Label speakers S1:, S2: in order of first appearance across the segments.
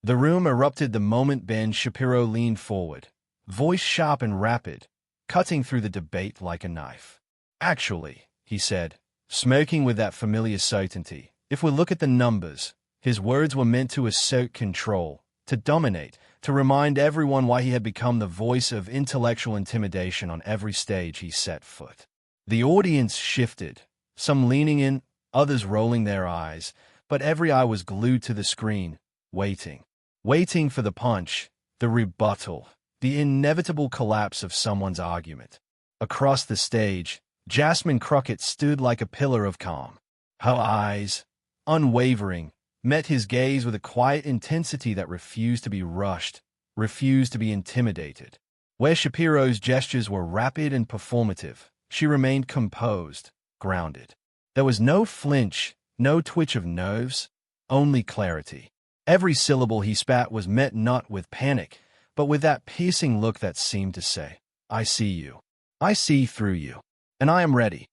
S1: The room erupted the moment Ben Shapiro leaned forward, voice sharp and rapid, cutting through the debate like a knife. "Actually," he said, smirking with that familiar certainty, "if we look at the numbers," his words were meant to assert control, to dominate, to remind everyone why he had become the voice of intellectual intimidation on every stage he set foot. The audience shifted, some leaning in, others rolling their eyes, but every eye was glued to the screen, waiting for the punch, the rebuttal, the inevitable collapse of someone's argument. Across the stage, Jasmine Crockett stood like a pillar of calm. Her eyes, unwavering, met his gaze with a quiet intensity that refused to be rushed, refused to be intimidated. Where Shapiro's gestures were rapid and performative, she remained composed, grounded. There was no flinch, no twitch of nerves, only clarity. Every syllable he spat was met not with panic, but with that piercing look that seemed to say, "I see you. I see through you. And I am ready."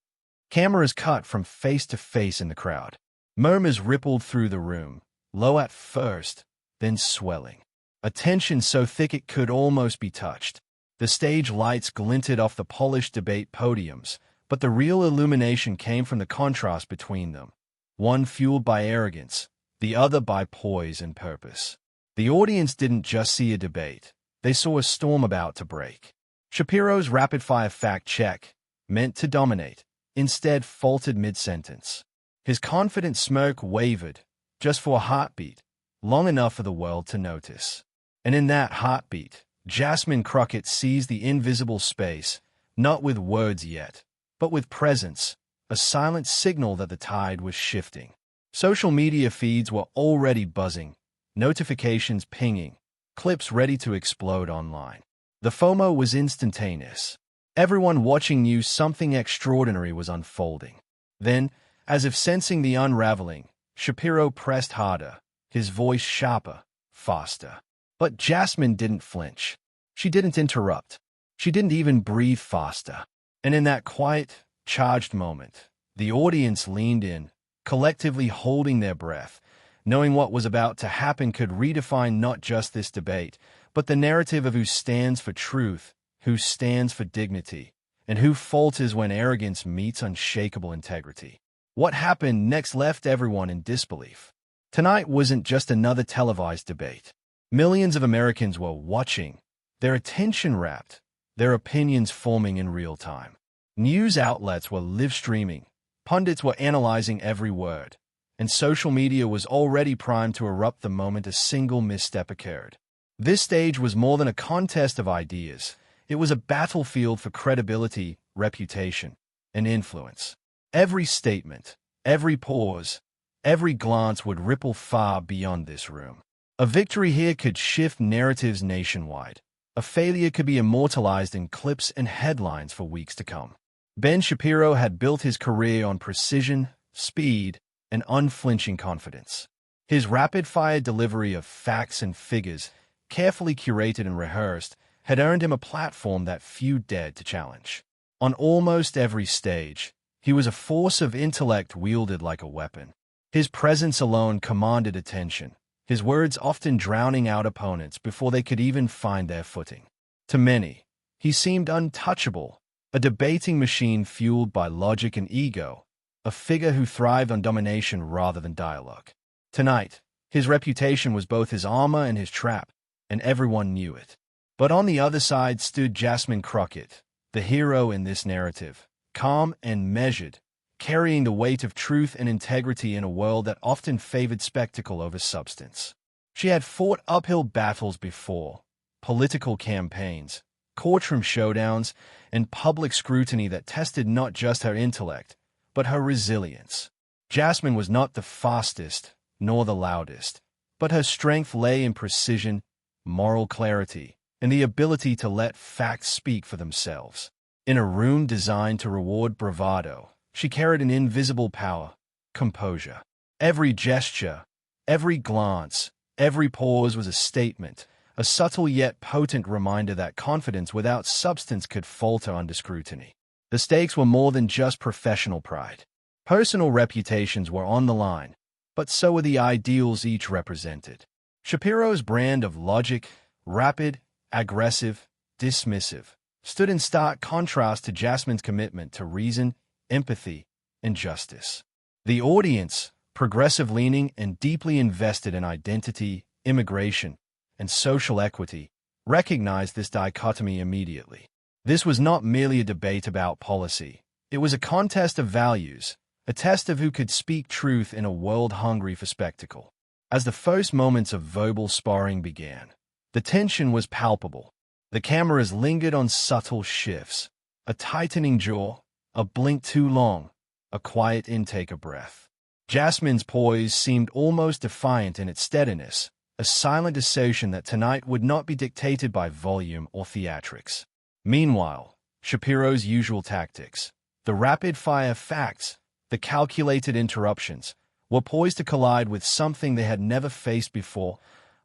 S1: Cameras cut from face to face in the crowd. Murmurs rippled through the room, low at first, then swelling. A tension so thick it could almost be touched. The stage lights glinted off the polished debate podiums, but the real illumination came from the contrast between them, one fueled by arrogance, the other by poise and purpose. The audience didn't just see a debate. They saw a storm about to break. Shapiro's rapid-fire fact-check, meant to dominate, instead faltered mid-sentence. His confident smirk wavered, just for a heartbeat, long enough for the world to notice. And in that heartbeat, Jasmine Crockett seized the invisible space, not with words yet, but with presence, a silent signal that the tide was shifting. Social media feeds were already buzzing, notifications pinging, clips ready to explode online. The FOMO was instantaneous. Everyone watching knew something extraordinary was unfolding. Then, as if sensing the unraveling, Shapiro pressed harder, his voice sharper, faster. But Jasmine didn't flinch. She didn't interrupt. She didn't even breathe faster. And in that quiet, charged moment, the audience leaned in, collectively holding their breath, knowing what was about to happen could redefine not just this debate, but the narrative of who stands for truth, who stands for dignity, and who falters when arrogance meets unshakable integrity. What happened next left everyone in disbelief. Tonight wasn't just another televised debate. Millions of Americans were watching, their attention rapt, their opinions forming in real time. News outlets were live streaming, pundits were analyzing every word, and social media was already primed to erupt the moment a single misstep occurred. This stage was more than a contest of ideas. It was a battlefield for credibility, reputation, and influence. Every statement, every pause, every glance would ripple far beyond this room. A victory here could shift narratives nationwide. A failure could be immortalized in clips and headlines for weeks to come. Ben Shapiro had built his career on precision, speed, and unflinching confidence. His rapid-fire delivery of facts and figures, carefully curated and rehearsed, had earned him a platform that few dared to challenge. On almost every stage, he was a force of intellect wielded like a weapon. His presence alone commanded attention, his words often drowning out opponents before they could even find their footing. To many, he seemed untouchable, a debating machine fueled by logic and ego, a figure who thrived on domination rather than dialogue. Tonight, his reputation was both his armor and his trap, and everyone knew it. But on the other side stood Jasmine Crockett, the hero in this narrative, calm and measured, carrying the weight of truth and integrity in a world that often favored spectacle over substance. She had fought uphill battles before, political campaigns, courtroom showdowns, and public scrutiny that tested not just her intellect, but her resilience. Jasmine was not the fastest, nor the loudest, but her strength lay in precision, moral clarity, and the ability to let facts speak for themselves. In a room designed to reward bravado, she carried an invisible power, composure. Every gesture, every glance, every pause was a statement, a subtle yet potent reminder that confidence without substance could falter under scrutiny. The stakes were more than just professional pride. Personal reputations were on the line, but so were the ideals each represented. Shapiro's brand of logic, rapid, aggressive, dismissive, stood in stark contrast to Jasmine's commitment to reason, empathy, and justice. The audience, progressive-leaning and deeply invested in identity, immigration, and social equity, recognized this dichotomy immediately. This was not merely a debate about policy. It was a contest of values, a test of who could speak truth in a world hungry for spectacle. As the first moments of verbal sparring began, the tension was palpable. The cameras lingered on subtle shifts, a tightening jaw, a blink too long, a quiet intake of breath. Jasmine's poise seemed almost defiant in its steadiness, a silent assertion that tonight would not be dictated by volume or theatrics. Meanwhile, Shapiro's usual tactics, the rapid-fire facts, the calculated interruptions, were poised to collide with something they had never faced before,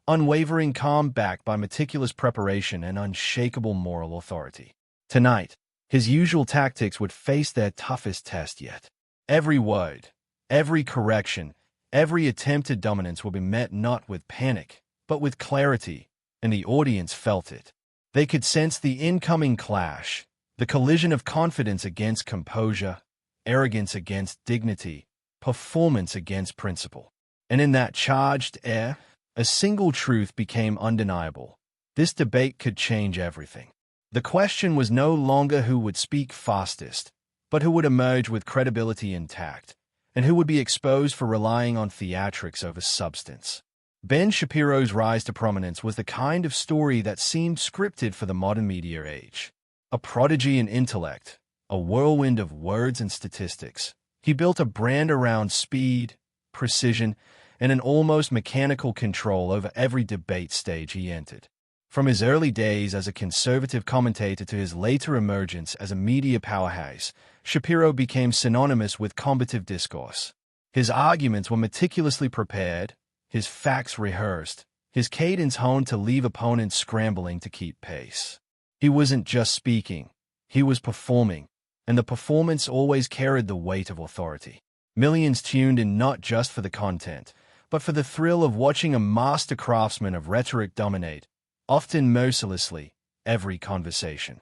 S1: unwavering calm backed by meticulous preparation and unshakable moral authority. Tonight, his usual tactics would face their toughest test yet. Every word, every correction, every attempted dominance would be met not with panic, but with clarity, and the audience felt it. They could sense the incoming clash, the collision of confidence against composure, arrogance against dignity, performance against principle. And in that charged air, a single truth became undeniable. This debate could change everything. The question was no longer who would speak fastest, but who would emerge with credibility intact, and who would be exposed for relying on theatrics over substance. Ben Shapiro's rise to prominence was the kind of story that seemed scripted for the modern media age. A prodigy in intellect, a whirlwind of words and statistics, he built a brand around speed, precision, and an almost mechanical control over every debate stage he entered. From his early days as a conservative commentator to his later emergence as a media powerhouse, Shapiro became synonymous with combative discourse. His arguments were meticulously prepared, his facts rehearsed, his cadence honed to leave opponents scrambling to keep pace. He wasn't just speaking, he was performing, and the performance always carried the weight of authority. Millions tuned in not just for the content, but for the thrill of watching a master craftsman of rhetoric dominate, often mercilessly, every conversation.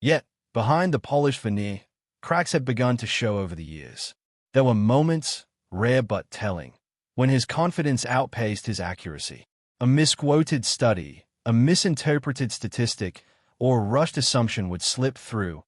S1: Yet, behind the polished veneer, cracks had begun to show over the years. There were moments, rare but telling, when his confidence outpaced his accuracy. A misquoted study, a misinterpreted statistic, or a rushed assumption would slip through,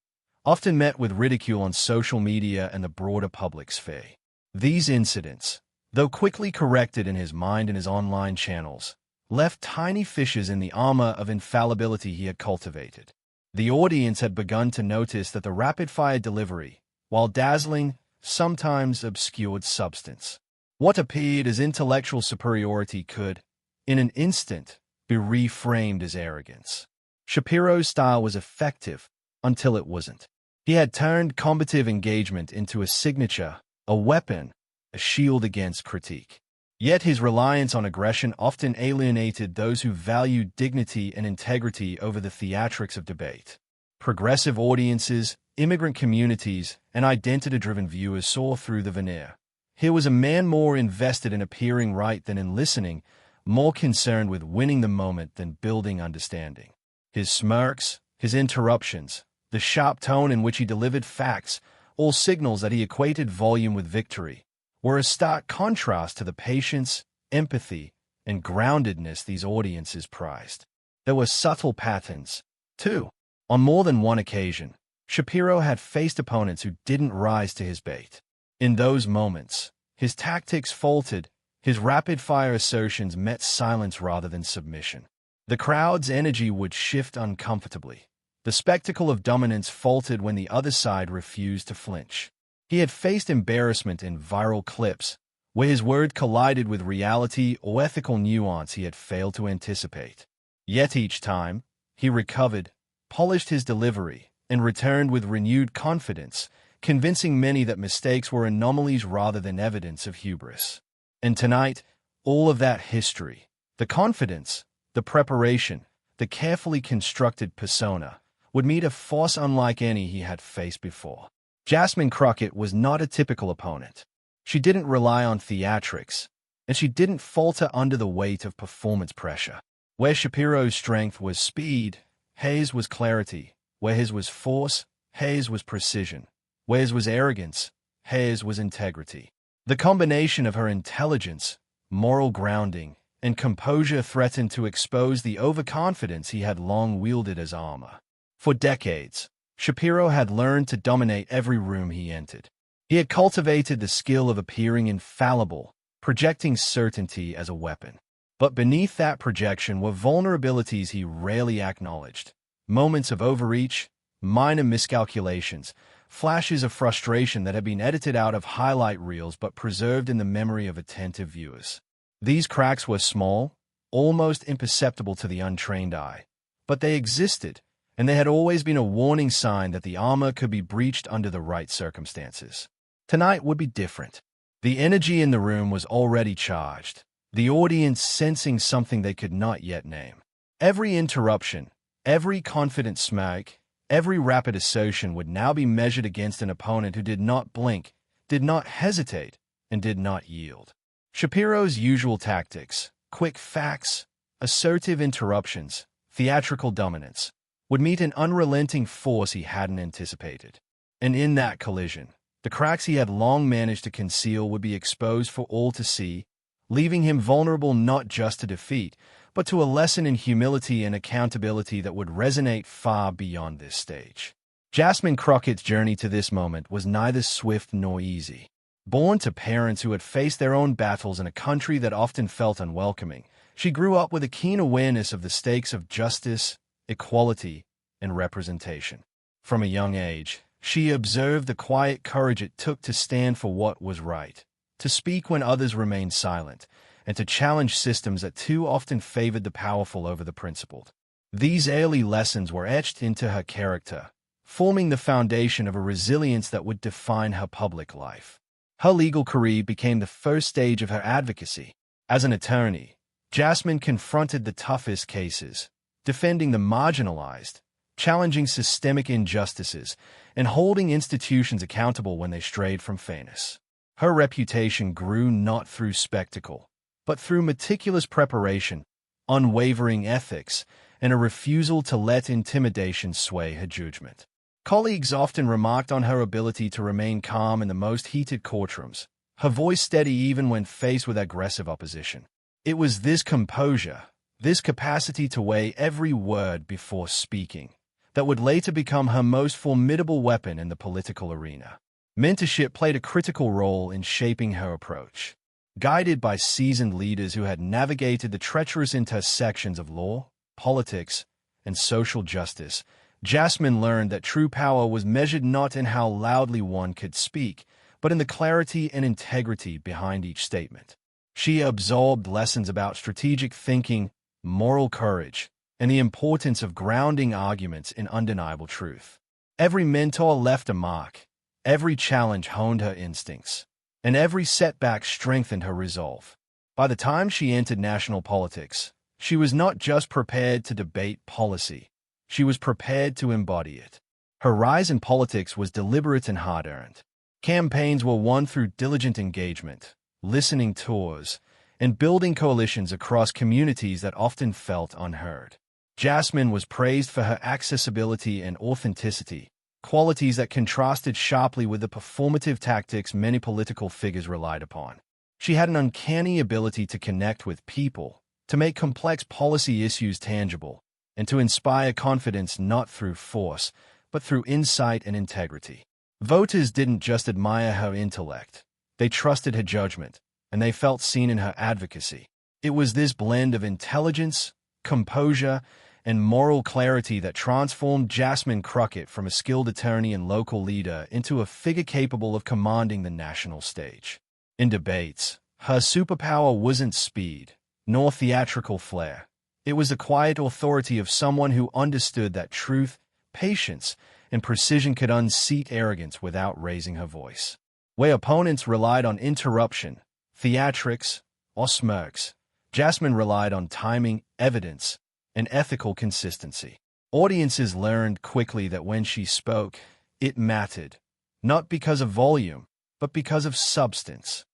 S1: often met with ridicule on social media and the broader public sphere. These incidents, though quickly corrected in his mind and his online channels, left tiny fissures in the armor of infallibility he had cultivated. The audience had begun to notice that the rapid-fire delivery, while dazzling, sometimes obscured substance. What appeared as intellectual superiority could, in an instant, be reframed as arrogance. Shapiro's style was effective until it wasn't. He had turned combative engagement into a signature, a weapon, a shield against critique. Yet his reliance on aggression often alienated those who valued dignity and integrity over the theatrics of debate. Progressive audiences, immigrant communities, and identity-driven viewers saw through the veneer. Here was a man more invested in appearing right than in listening, more concerned with winning the moment than building understanding. His smirks, his interruptions, the sharp tone in which he delivered facts, all signals that he equated volume with victory, were a stark contrast to the patience, empathy, and groundedness these audiences prized. There were subtle patterns, too. On more than one occasion, Shapiro had faced opponents who didn't rise to his bait. In those moments, his tactics faltered, his rapid-fire assertions met silence rather than submission. The crowd's energy would shift uncomfortably. The spectacle of dominance faltered when the other side refused to flinch. He had faced embarrassment in viral clips, where his word collided with reality or ethical nuance he had failed to anticipate. Yet each time, he recovered, polished his delivery, and returned with renewed confidence, convincing many that mistakes were anomalies rather than evidence of hubris. And tonight, all of that history, the confidence, the preparation, the carefully constructed persona, would meet a force unlike any he had faced before. Jasmine Crockett was not a typical opponent. She didn't rely on theatrics, and she didn't falter under the weight of performance pressure. Where Shapiro's strength was speed, Hayes' was clarity. Where his was force, Hayes' was precision. Where his was arrogance, Hayes' was integrity. The combination of her intelligence, moral grounding, and composure threatened to expose the overconfidence he had long wielded as armor. For decades, Shapiro had learned to dominate every room he entered. He had cultivated the skill of appearing infallible, projecting certainty as a weapon. But beneath that projection were vulnerabilities he rarely acknowledged. Moments of overreach, minor miscalculations, flashes of frustration that had been edited out of highlight reels but preserved in the memory of attentive viewers. These cracks were small, almost imperceptible to the untrained eye, but they existed, and they had always been a warning sign that the armor could be breached under the right circumstances. Tonight would be different. The energy in the room was already charged, the audience sensing something they could not yet name. Every interruption, every confident smirk, every rapid assertion would now be measured against an opponent who did not blink, did not hesitate, and did not yield. Shapiro's usual tactics, quick facts, assertive interruptions, theatrical dominance, would meet an unrelenting force he hadn't anticipated. And in that collision, the cracks he had long managed to conceal would be exposed for all to see, leaving him vulnerable not just to defeat, but to a lesson in humility and accountability that would resonate far beyond this stage. Jasmine Crockett's journey to this moment was neither swift nor easy. Born to parents who had faced their own battles in a country that often felt unwelcoming, she grew up with a keen awareness of the stakes of justice, equality, and representation. From a young age, she observed the quiet courage it took to stand for what was right, to speak when others remained silent, and to challenge systems that too often favored the powerful over the principled. These early lessons were etched into her character, forming the foundation of a resilience that would define her public life. Her legal career became the first stage of her advocacy. As an attorney, Jasmine confronted the toughest cases, defending the marginalized, challenging systemic injustices, and holding institutions accountable when they strayed from fairness. Her reputation grew not through spectacle, but through meticulous preparation, unwavering ethics, and a refusal to let intimidation sway her judgment. Colleagues often remarked on her ability to remain calm in the most heated courtrooms, her voice steady even when faced with aggressive opposition. It was this composure, this capacity to weigh every word before speaking, that would later become her most formidable weapon in the political arena. Mentorship played a critical role in shaping her approach. Guided by seasoned leaders who had navigated the treacherous intersections of law, politics, and social justice, Jasmine learned that true power was measured not in how loudly one could speak, but in the clarity and integrity behind each statement. She absorbed lessons about strategic thinking, moral courage, and the importance of grounding arguments in undeniable truth. Every mentor left a mark, every challenge honed her instincts, and every setback strengthened her resolve. By the time she entered national politics, she was not just prepared to debate policy, she was prepared to embody it. Her rise in politics was deliberate and hard-earned. Campaigns were won through diligent engagement, listening tours, and building coalitions across communities that often felt unheard. Jasmine was praised for her accessibility and authenticity, qualities that contrasted sharply with the performative tactics many political figures relied upon. She had an uncanny ability to connect with people, to make complex policy issues tangible, and to inspire confidence not through force, but through insight and integrity. Voters didn't just admire her intellect, they trusted her judgment, and they felt seen in her advocacy. It was this blend of intelligence, composure, and moral clarity that transformed Jasmine Crockett from a skilled attorney and local leader into a figure capable of commanding the national stage. In debates, her superpower wasn't speed, nor theatrical flair. It was the quiet authority of someone who understood that truth, patience, and precision could unseat arrogance without raising her voice. Where opponents relied on interruption, theatrics, or smirks, Jasmine relied on timing, evidence, and ethical consistency. Audiences learned quickly that when she spoke, it mattered, not because of volume, but because of substance.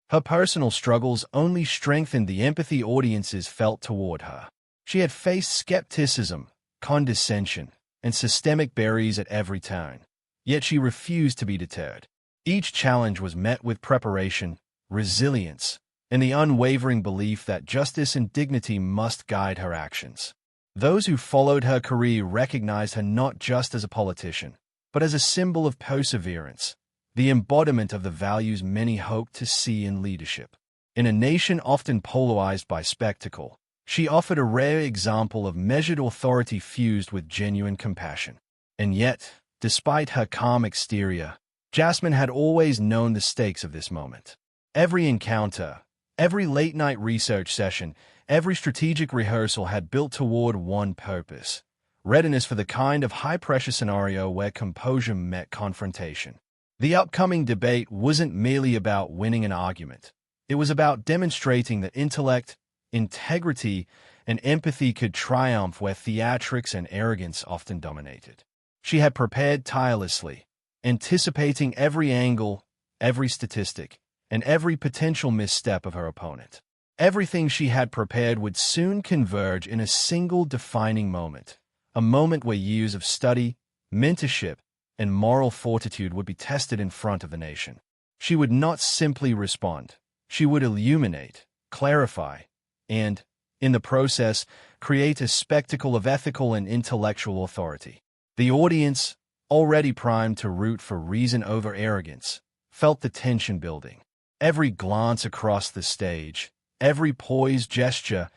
S1: Her personal struggles only strengthened the empathy audiences felt toward her. She had faced skepticism, condescension, and systemic barriers at every turn, yet she refused to be deterred. Each challenge was met with preparation, resilience, and the unwavering belief that justice and dignity must guide her actions. Those who followed her career recognized her not just as a politician, but as a symbol of perseverance, the embodiment of the values many hoped to see in leadership. In a nation often polarized by spectacle, she offered a rare example of measured authority fused with genuine compassion. And yet, despite her calm exterior, Jasmine had always known the stakes of this moment. Every encounter, every late-night research session, every strategic rehearsal had built toward one purpose: readiness for the kind of high-pressure scenario where composure met confrontation. The upcoming debate wasn't merely about winning an argument. It was about demonstrating that intellect, integrity, and empathy could triumph where theatrics and arrogance often dominated. She had prepared tirelessly, anticipating every angle, every statistic, and every potential misstep of her opponent. Everything she had prepared would soon converge in a single defining moment, a moment where years of study, mentorship, and moral fortitude would be tested in front of the nation. She would not simply respond. She would illuminate, clarify, and, in the process, create a spectacle of ethical and intellectual authority. The audience, already primed to root for reason over arrogance, felt the tension building. Every glance across the stage, every poised gesture,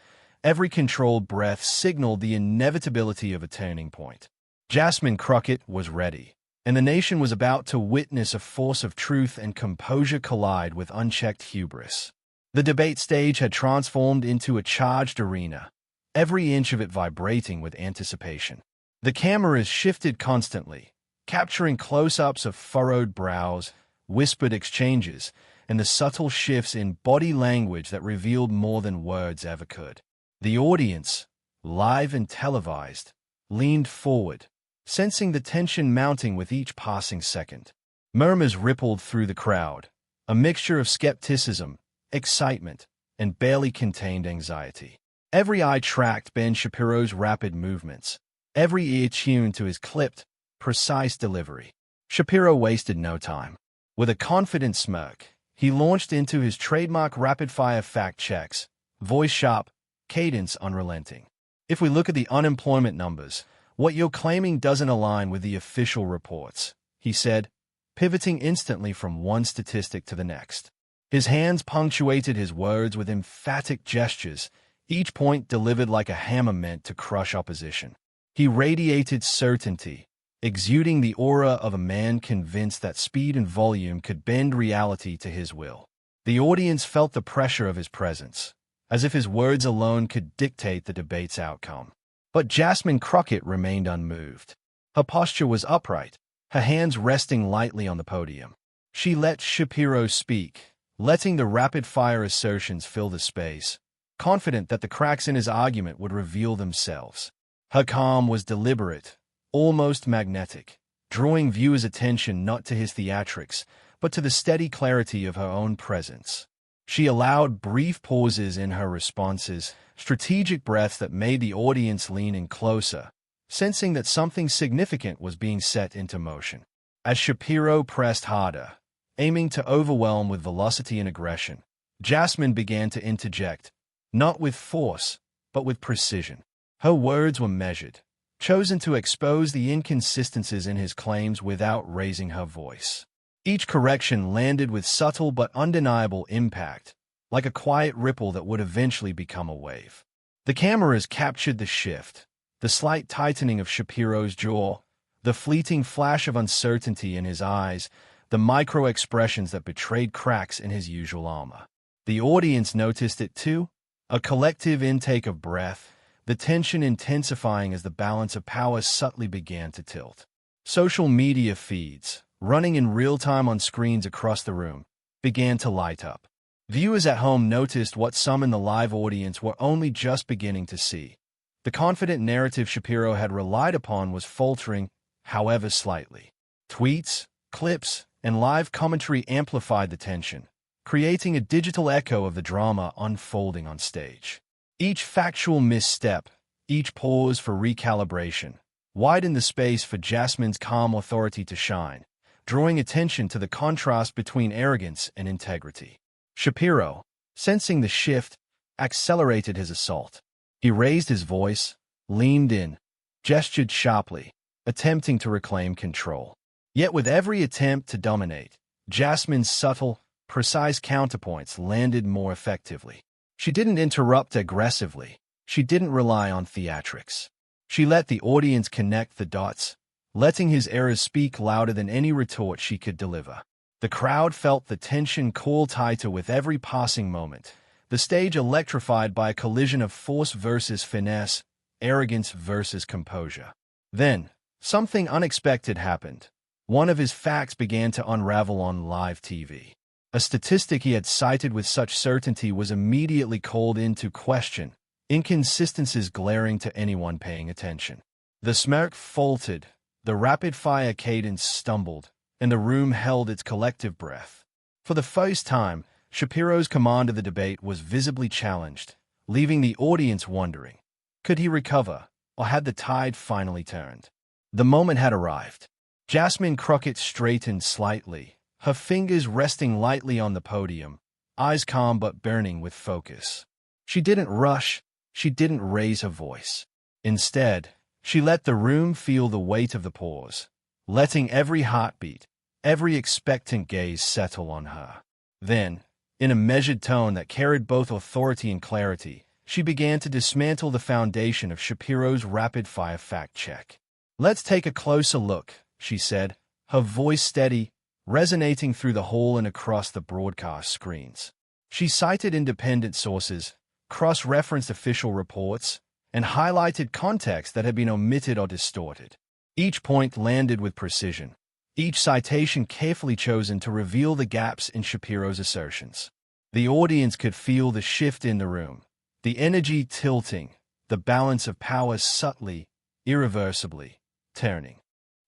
S1: every controlled breath signaled the inevitability of a turning point. Jasmine Crockett was ready, and the nation was about to witness a force of truth and composure collide with unchecked hubris. The debate stage had transformed into a charged arena, every inch of it vibrating with anticipation. The cameras shifted constantly, capturing close-ups of furrowed brows, whispered exchanges, and the subtle shifts in body language that revealed more than words ever could. The audience, live and televised, leaned forward, sensing the tension mounting with each passing second. Murmurs rippled through the crowd, a mixture of skepticism, excitement, and barely contained anxiety. Every eye tracked Ben Shapiro's rapid movements, every ear tuned to his clipped, precise delivery. Shapiro wasted no time. With a confident smirk, he launched into his trademark rapid-fire fact checks, voice sharp, cadence unrelenting. If we look at the unemployment numbers, what you're claiming doesn't align with the official reports, he said, pivoting instantly from one statistic to the next. His hands punctuated his words with emphatic gestures, each point delivered like a hammer meant to crush opposition. He radiated certainty, exuding the aura of a man convinced that speed and volume could bend reality to his will. The audience felt the pressure of his presence, as if his words alone could dictate the debate's outcome. But Jasmine Crockett remained unmoved. Her posture was upright, her hands resting lightly on the podium. She let Shapiro speak, letting the rapid-fire assertions fill the space, confident that the cracks in his argument would reveal themselves. Her calm was deliberate, almost magnetic, drawing viewers' attention not to his theatrics, but to the steady clarity of her own presence. She allowed brief pauses in her responses, strategic breaths that made the audience lean in closer, sensing that something significant was being set into motion. As Shapiro pressed harder, aiming to overwhelm with velocity and aggression, Jasmine began to interject, not with force, but with precision. Her words were measured, chosen to expose the inconsistencies in his claims without raising her voice. Each correction landed with subtle but undeniable impact, like a quiet ripple that would eventually become a wave. The cameras captured the shift, the slight tightening of Shapiro's jaw, the fleeting flash of uncertainty in his eyes, the micro-expressions that betrayed cracks in his usual armor. The audience noticed it too, a collective intake of breath, the tension intensifying as the balance of power subtly began to tilt. Social media feeds, running in real time on screens across the room, began to light up. Viewers at home noticed what some in the live audience were only just beginning to see. The confident narrative Shapiro had relied upon was faltering, however slightly. Tweets, clips, and live commentary amplified the tension, creating a digital echo of the drama unfolding on stage. Each factual misstep, each pause for recalibration, widened the space for Jasmine's calm authority to shine, drawing attention to the contrast between arrogance and integrity. Shapiro, sensing the shift, accelerated his assault. He raised his voice, leaned in, gestured sharply, attempting to reclaim control. Yet with every attempt to dominate, Jasmine's subtle, precise counterpoints landed more effectively. She didn't interrupt aggressively. She didn't rely on theatrics. She let the audience connect the dots, letting his errors speak louder than any retort she could deliver. The crowd felt the tension coil tighter with every passing moment, the stage electrified by a collision of force versus finesse, arrogance versus composure. Then, something unexpected happened. One of his facts began to unravel on live TV. A statistic he had cited with such certainty was immediately called into question, inconsistencies glaring to anyone paying attention. The smirk faltered, the rapid-fire cadence stumbled, and the room held its collective breath. For the first time, Shapiro's command of the debate was visibly challenged, leaving the audience wondering, could he recover, or had the tide finally turned? The moment had arrived. Jasmine Crockett straightened slightly, her fingers resting lightly on the podium, eyes calm but burning with focus. She didn't rush, she didn't raise her voice. Instead, she let the room feel the weight of the pause, letting every heartbeat, every expectant gaze settle on her. Then, in a measured tone that carried both authority and clarity, she began to dismantle the foundation of Shapiro's rapid-fire fact-check. "Let's take a closer look," she said, her voice steady, resonating through the hall and across the broadcast screens. She cited independent sources, cross-referenced official reports, and highlighted context that had been omitted or distorted. Each point landed with precision, each citation carefully chosen to reveal the gaps in Shapiro's assertions. The audience could feel the shift in the room, the energy tilting, the balance of power subtly, irreversibly, turning.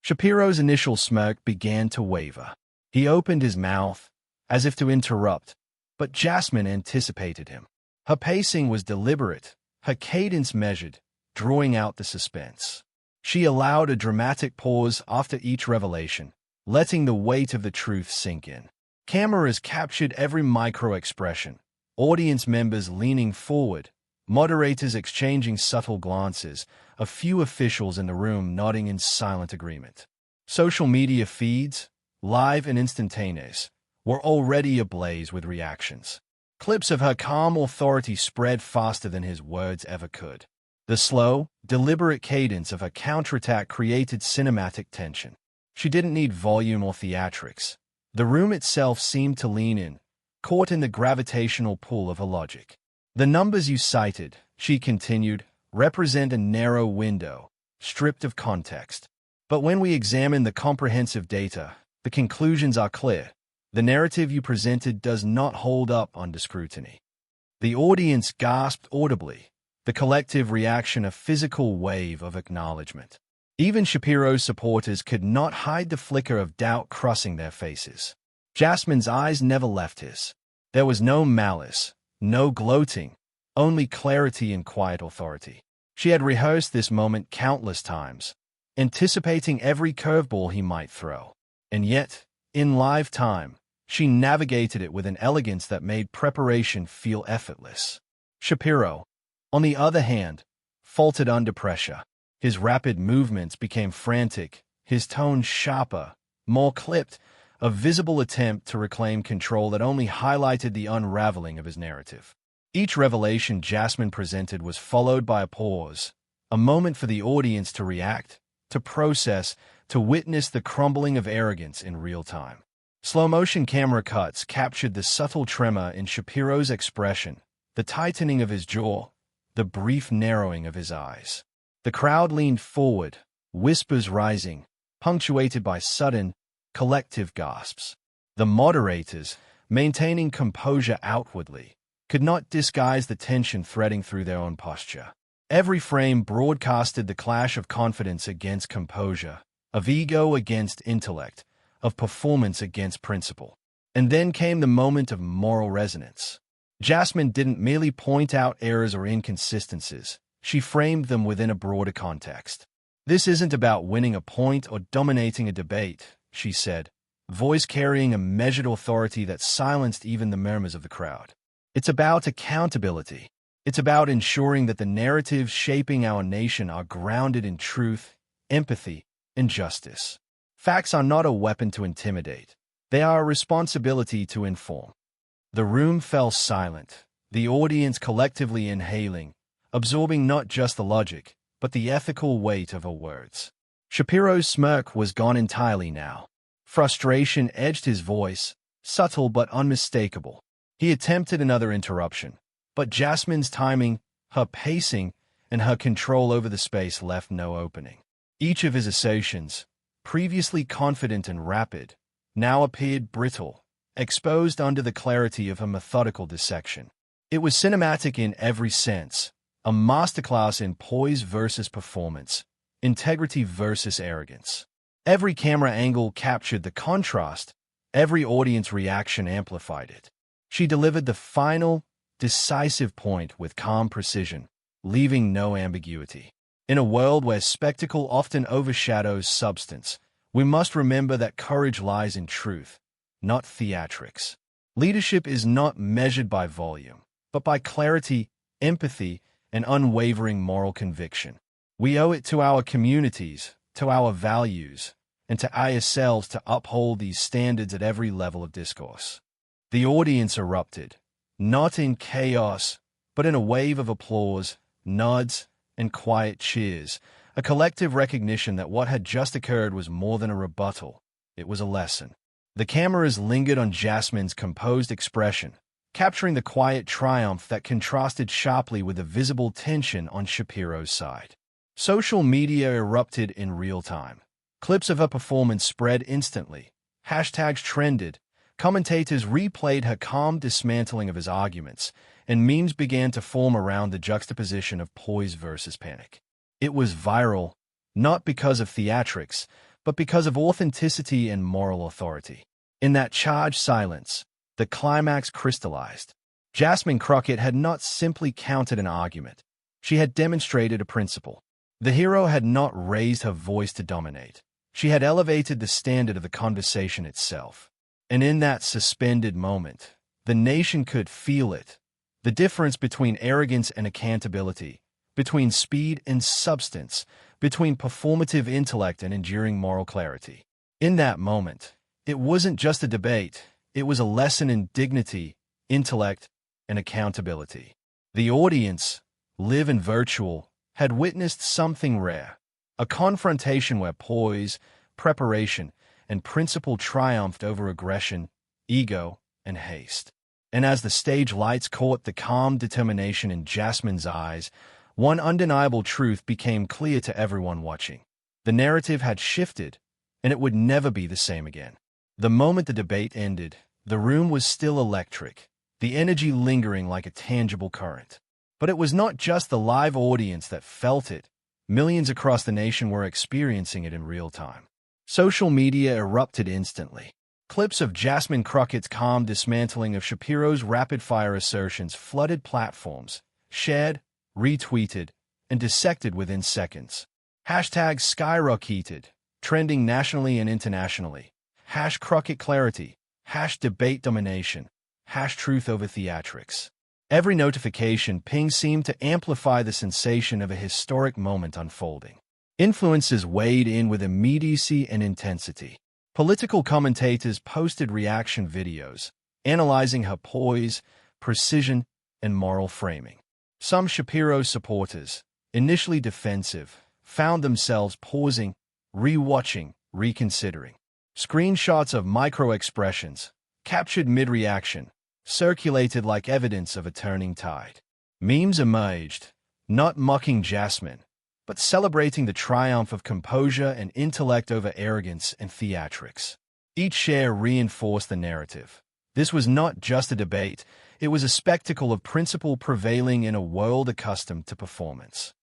S1: Shapiro's initial smirk began to waver. He opened his mouth, as if to interrupt, but Jasmine anticipated him. Her pacing was deliberate, her cadence measured, drawing out the suspense. She allowed a dramatic pause after each revelation, letting the weight of the truth sink in. Cameras captured every micro-expression, audience members leaning forward, moderators exchanging subtle glances, a few officials in the room nodding in silent agreement. Social media feeds, live and instantaneous, were already ablaze with reactions. Clips of her calm authority spread faster than his words ever could. The slow, deliberate cadence of her counterattack created cinematic tension. She didn't need volume or theatrics. The room itself seemed to lean in, caught in the gravitational pull of her logic. "The numbers you cited," she continued, "represent a narrow window, stripped of context. But when we examine the comprehensive data, the conclusions are clear. The narrative you presented does not hold up under scrutiny." The audience gasped audibly, the collective reaction a physical wave of acknowledgement. Even Shapiro's supporters could not hide the flicker of doubt crossing their faces. Jasmine's eyes never left his. There was no malice, no gloating, only clarity and quiet authority. She had rehearsed this moment countless times, anticipating every curveball he might throw. And yet, in live time, she navigated it with an elegance that made preparation feel effortless. Shapiro, on the other hand, faltered under pressure. His rapid movements became frantic, his tone sharper, more clipped, a visible attempt to reclaim control that only highlighted the unraveling of his narrative. Each revelation Jasmine presented was followed by a pause, a moment for the audience to react, to process, to witness the crumbling of arrogance in real time. Slow-motion camera cuts captured the subtle tremor in Shapiro's expression, the tightening of his jaw, the brief narrowing of his eyes. The crowd leaned forward, whispers rising, punctuated by sudden, collective gasps. The moderators, maintaining composure outwardly, could not disguise the tension threading through their own posture. Every frame broadcasted the clash of confidence against composure, of ego against intellect, of performance against principle. And then came the moment of moral resonance. Jasmine didn't merely point out errors or inconsistencies. She framed them within a broader context. This isn't about winning a point or dominating a debate, she said, voice carrying a measured authority that silenced even the murmurs of the crowd. It's about accountability. It's about ensuring that the narratives shaping our nation are grounded in truth, empathy, and justice. Facts are not a weapon to intimidate. They are a responsibility to inform. The room fell silent, the audience collectively inhaling, absorbing not just the logic, but the ethical weight of her words. Shapiro's smirk was gone entirely now. Frustration edged his voice, subtle but unmistakable. He attempted another interruption, but Jasmine's timing, her pacing, and her control over the space left no opening. Each of his assertions, previously confident and rapid, now appeared brittle, exposed under the clarity of her methodical dissection. It was cinematic in every sense, a masterclass in poise versus performance, integrity versus arrogance. Every camera angle captured the contrast, every audience reaction amplified it. She delivered the final, decisive point with calm precision, leaving no ambiguity. In a world where spectacle often overshadows substance, we must remember that courage lies in truth, not theatrics. Leadership is not measured by volume, but by clarity, empathy, and unwavering moral conviction. We owe it to our communities, to our values, and to ourselves to uphold these standards at every level of discourse. The audience erupted, not in chaos, but in a wave of applause, nods, and quiet cheers, a collective recognition that what had just occurred was more than a rebuttal, it was a lesson. The cameras lingered on Jasmine's composed expression, capturing the quiet triumph that contrasted sharply with the visible tension on Shapiro's side. Social media erupted in real time. Clips of her performance spread instantly. Hashtags trended. Commentators replayed her calm dismantling of his arguments, and memes began to form around the juxtaposition of poise versus panic. It was viral, not because of theatrics, but because of authenticity and moral authority. In that charged silence, the climax crystallized. Jasmine Crockett had not simply countered an argument. She had demonstrated a principle. The hero had not raised her voice to dominate. She had elevated the standard of the conversation itself. And in that suspended moment, the nation could feel it. The difference between arrogance and accountability, between speed and substance, between performative intellect and enduring moral clarity. In that moment, it wasn't just a debate, it was a lesson in dignity, intellect, and accountability. The audience, live and virtual, had witnessed something rare, a confrontation where poise, preparation, and principle triumphed over aggression, ego, and haste. And as the stage lights caught the calm determination in Jasmine's eyes, one undeniable truth became clear to everyone watching. The narrative had shifted, and it would never be the same again. The moment the debate ended, the room was still electric, the energy lingering like a tangible current. But it was not just the live audience that felt it. Millions across the nation were experiencing it in real time. Social media erupted instantly. Clips of Jasmine Crockett's calm dismantling of Shapiro's rapid-fire assertions flooded platforms, shared, retweeted, and dissected within seconds. Hashtags skyrocketed, trending nationally and internationally. #Crockett clarity, #debate domination, #truth over theatrics. Every notification ping seemed to amplify the sensation of a historic moment unfolding. Influencers weighed in with immediacy and intensity. Political commentators posted reaction videos, analyzing her poise, precision, and moral framing. Some Shapiro supporters, initially defensive, found themselves pausing, re-watching, reconsidering. Screenshots of micro-expressions, captured mid-reaction, circulated like evidence of a turning tide. Memes emerged, not mocking Jasmine, but celebrating the triumph of composure and intellect over arrogance and theatrics. Each share reinforced the narrative. This was not just a debate, it was a spectacle of principle prevailing in a world accustomed to performance.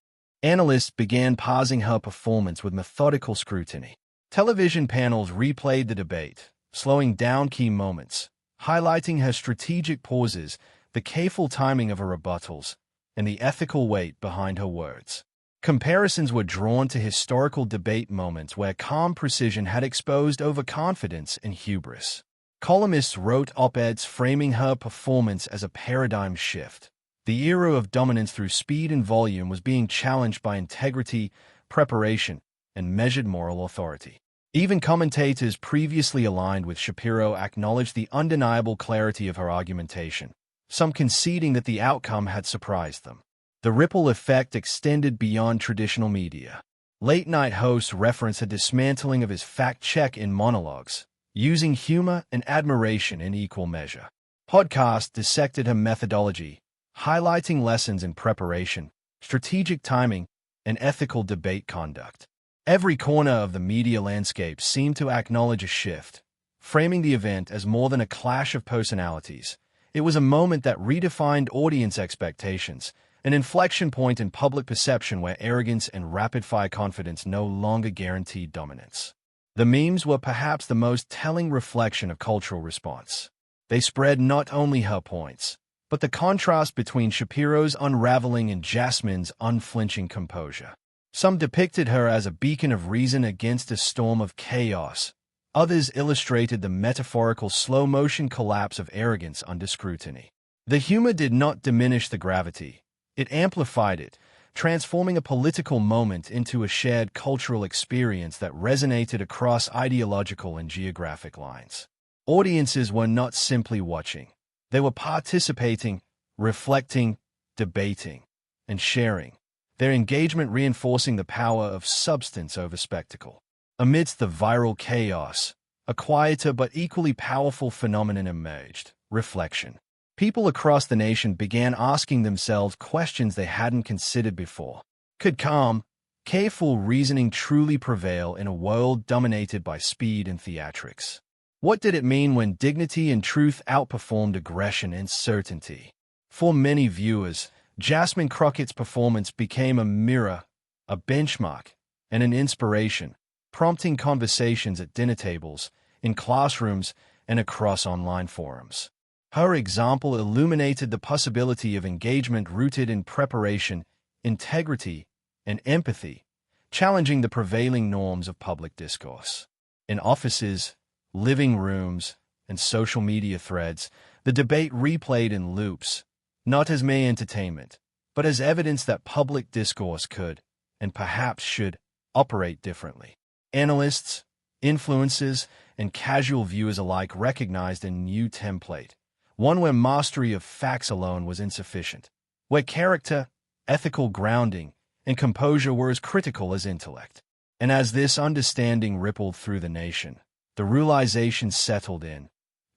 S1: Analysts began parsing her performance with methodical scrutiny. Television panels replayed the debate, slowing down key moments, highlighting her strategic pauses, the careful timing of her rebuttals, and the ethical weight behind her words. Comparisons were drawn to historical debate moments where calm precision had exposed overconfidence and hubris. Columnists wrote op-eds framing her performance as a paradigm shift. The era of dominance through speed and volume was being challenged by integrity, preparation, and measured moral authority. Even commentators previously aligned with Shapiro acknowledged the undeniable clarity of her argumentation, some conceding that the outcome had surprised them. The ripple effect extended beyond traditional media. Late-night hosts referenced a dismantling of his fact-check in monologues, using humor and admiration in equal measure. Podcasts dissected her methodology, highlighting lessons in preparation, strategic timing, and ethical debate conduct. Every corner of the media landscape seemed to acknowledge a shift, framing the event as more than a clash of personalities. It was a moment that redefined audience expectations, an inflection point in public perception where arrogance and rapid-fire confidence no longer guaranteed dominance. The memes were perhaps the most telling reflection of cultural response. They spread not only her points, but the contrast between Shapiro's unraveling and Jasmine's unflinching composure. Some depicted her as a beacon of reason against a storm of chaos. Others illustrated the metaphorical slow-motion collapse of arrogance under scrutiny. The humor did not diminish the gravity. It amplified it, transforming a political moment into a shared cultural experience that resonated across ideological and geographic lines. Audiences were not simply watching. They were participating, reflecting, debating, and sharing, their engagement reinforcing the power of substance over spectacle. Amidst the viral chaos, a quieter but equally powerful phenomenon emerged: reflection. People across the nation began asking themselves questions they hadn't considered before. Could calm, careful reasoning truly prevail in a world dominated by speed and theatrics? What did it mean when dignity and truth outperformed aggression and certainty? For many viewers, Jasmine Crockett's performance became a mirror, a benchmark, and an inspiration, prompting conversations at dinner tables, in classrooms, and across online forums. Her example illuminated the possibility of engagement rooted in preparation, integrity, and empathy, challenging the prevailing norms of public discourse. In offices, living rooms, and social media threads, the debate replayed in loops, not as mere entertainment, but as evidence that public discourse could, and perhaps should, operate differently. Analysts, influencers, and casual viewers alike recognized a new template, one where mastery of facts alone was insufficient, where character, ethical grounding, and composure were as critical as intellect. And as this understanding rippled through the nation, the realization settled in.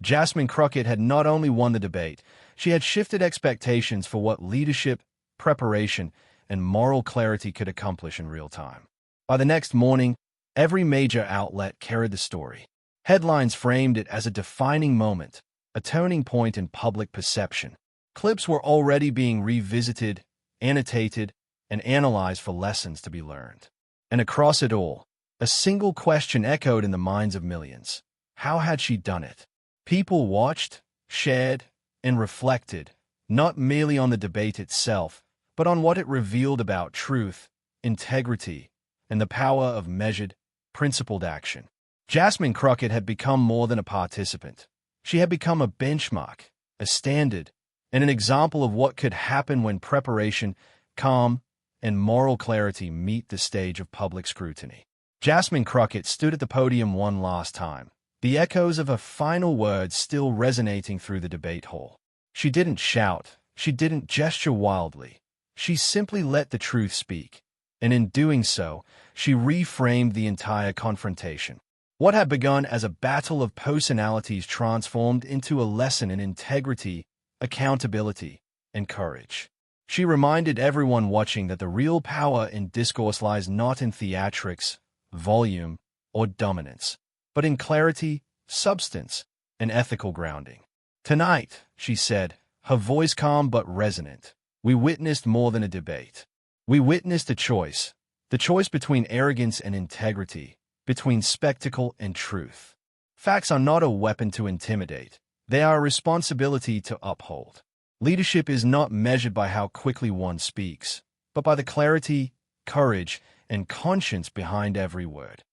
S1: Jasmine Crockett had not only won the debate, she had shifted expectations for what leadership, preparation, and moral clarity could accomplish in real time. By the next morning, every major outlet carried the story. Headlines framed it as a defining moment, a turning point in public perception. Clips were already being revisited, annotated, and analyzed for lessons to be learned. And across it all, a single question echoed in the minds of millions. How had she done it? People watched, shared, and reflected, not merely on the debate itself, but on what it revealed about truth, integrity, and the power of measured, principled action. Jasmine Crockett had become more than a participant. She had become a benchmark, a standard, and an example of what could happen when preparation, calm, and moral clarity meet the stage of public scrutiny. Jasmine Crockett stood at the podium one last time, the echoes of her final words still resonating through the debate hall. She didn't shout, she didn't gesture wildly. She simply let the truth speak, and in doing so, she reframed the entire confrontation. What had begun as a battle of personalities transformed into a lesson in integrity, accountability, and courage. She reminded everyone watching that the real power in discourse lies not in theatrics, volume, or dominance, but in clarity, substance, and ethical grounding. Tonight, she said, her voice calm but resonant, we witnessed more than a debate. We witnessed a choice, the choice between arrogance and integrity, between spectacle and truth. Facts are not a weapon to intimidate. They are a responsibility to uphold. Leadership is not measured by how quickly one speaks, but by the clarity, courage, and conscience behind every word.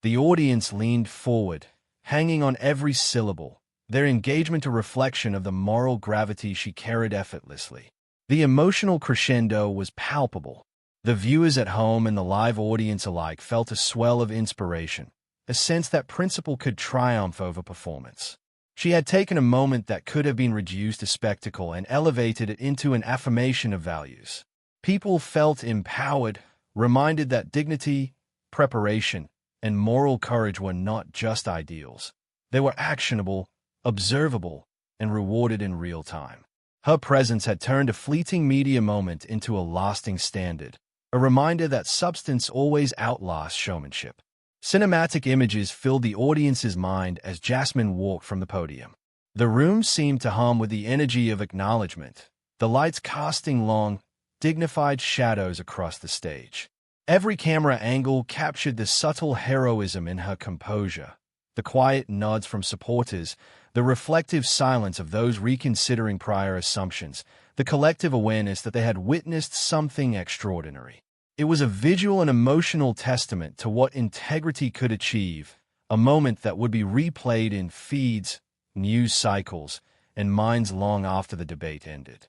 S1: The audience leaned forward, hanging on every syllable, their engagement a reflection of the moral gravity she carried effortlessly. The emotional crescendo was palpable. The viewers at home and the live audience alike felt a swell of inspiration, a sense that principle could triumph over performance. She had taken a moment that could have been reduced to spectacle and elevated it into an affirmation of values. People felt empowered, reminded that dignity, preparation, and moral courage were not just ideals. They were actionable, observable, and rewarded in real time. Her presence had turned a fleeting media moment into a lasting standard, a reminder that substance always outlasts showmanship. Cinematic images filled the audience's mind as Jasmine walked from the podium. The room seemed to hum with the energy of acknowledgement, the lights casting long, dignified shadows across the stage. Every camera angle captured the subtle heroism in her composure, the quiet nods from supporters, the reflective silence of those reconsidering prior assumptions, the collective awareness that they had witnessed something extraordinary. It was a visual and emotional testament to what integrity could achieve, a moment that would be replayed in feeds, news cycles, and minds long after the debate ended.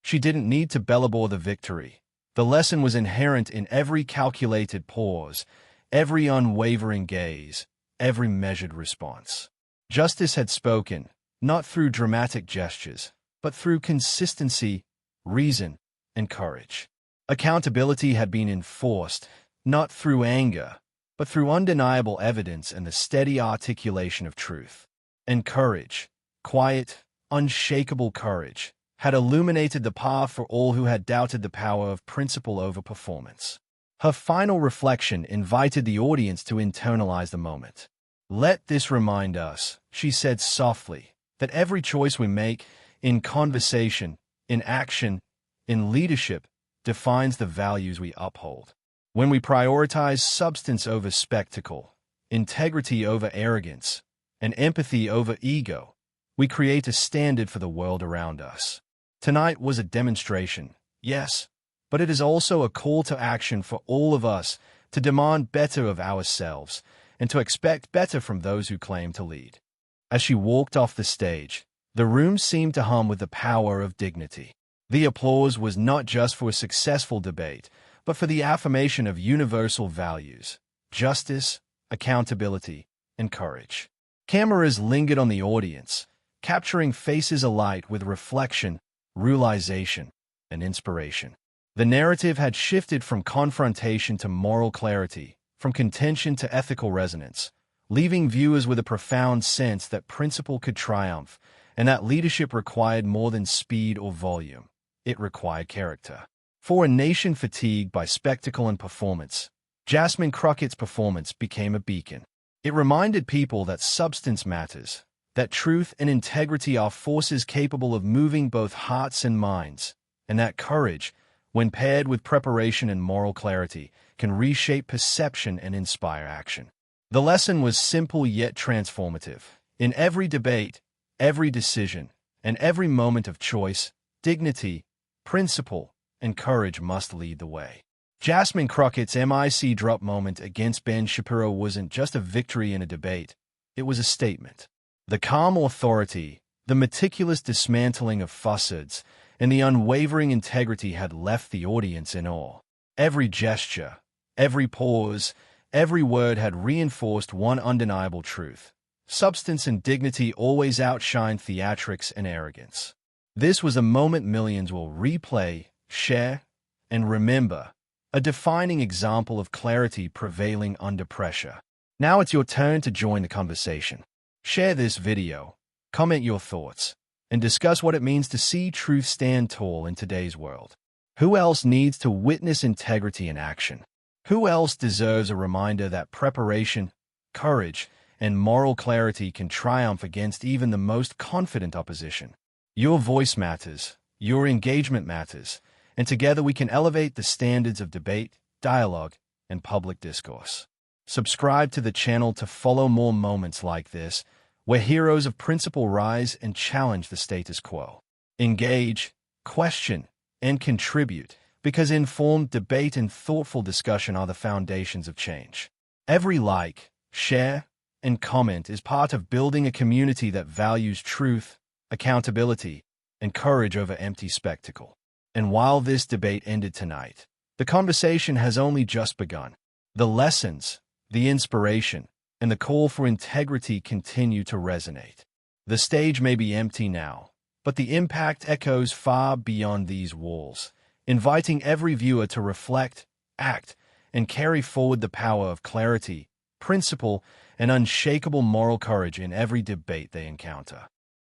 S1: She didn't need to bellabore the victory. The lesson was inherent in every calculated pause, every unwavering gaze, every measured response. Justice had spoken, not through dramatic gestures, but through consistency, reason, and courage. Accountability had been enforced, not through anger, but through undeniable evidence and the steady articulation of truth. And courage, quiet, unshakable courage, had illuminated the path for all who had doubted the power of principle over performance. Her final reflection invited the audience to internalize the moment. "Let this remind us," she said softly, "that every choice we make, in conversation, in action, in leadership, defines the values we uphold. When we prioritize substance over spectacle, integrity over arrogance, and empathy over ego, we create a standard for the world around us." Tonight was a demonstration, yes, but it is also a call to action for all of us to demand better of ourselves and to expect better from those who claim to lead. As she walked off the stage, the room seemed to hum with the power of dignity. The applause was not just for a successful debate, but for the affirmation of universal values: justice, accountability, and courage. Cameras lingered on the audience, capturing faces alight with reflection, realization, and inspiration. The narrative had shifted from confrontation to moral clarity, from contention to ethical resonance, leaving viewers with a profound sense that principle could triumph and that leadership required more than speed or volume. It required character. For a nation fatigued by spectacle and performance, Jasmine Crockett's performance became a beacon. It reminded people that substance matters, that truth and integrity are forces capable of moving both hearts and minds, and that courage, when paired with preparation and moral clarity, can reshape perception and inspire action. The lesson was simple yet transformative. In every debate, every decision, and every moment of choice, dignity, principle, and courage must lead the way. Jasmine Crockett's MIC drop moment against Ben Shapiro wasn't just a victory in a debate, it was a statement. The calm authority, the meticulous dismantling of facades, and the unwavering integrity had left the audience in awe. Every gesture, every pause, every word had reinforced one undeniable truth: substance and dignity always outshine theatrics and arrogance. This was a moment millions will replay, share, and remember, a defining example of clarity prevailing under pressure. Now it's your turn to join the conversation. Share this video, comment your thoughts, and discuss what it means to see truth stand tall in today's world. Who else needs to witness integrity in action? Who else deserves a reminder that preparation, courage, and moral clarity can triumph against even the most confident opposition? Your voice matters, your engagement matters, and together we can elevate the standards of debate, dialogue, and public discourse. Subscribe to the channel to follow more moments like this, where heroes of principle rise and challenge the status quo. Engage, question, and contribute, because informed debate and thoughtful discussion are the foundations of change. Every like, share, and comment is part of building a community that values truth, accountability, and courage over empty spectacle. And while this debate ended tonight, the conversation has only just begun. The lessons, the inspiration, and the call for integrity continue to resonate. The stage may be empty now, but the impact echoes far beyond these walls, inviting every viewer to reflect, act, and carry forward the power of clarity, principle, and unshakable moral courage in every debate they encounter.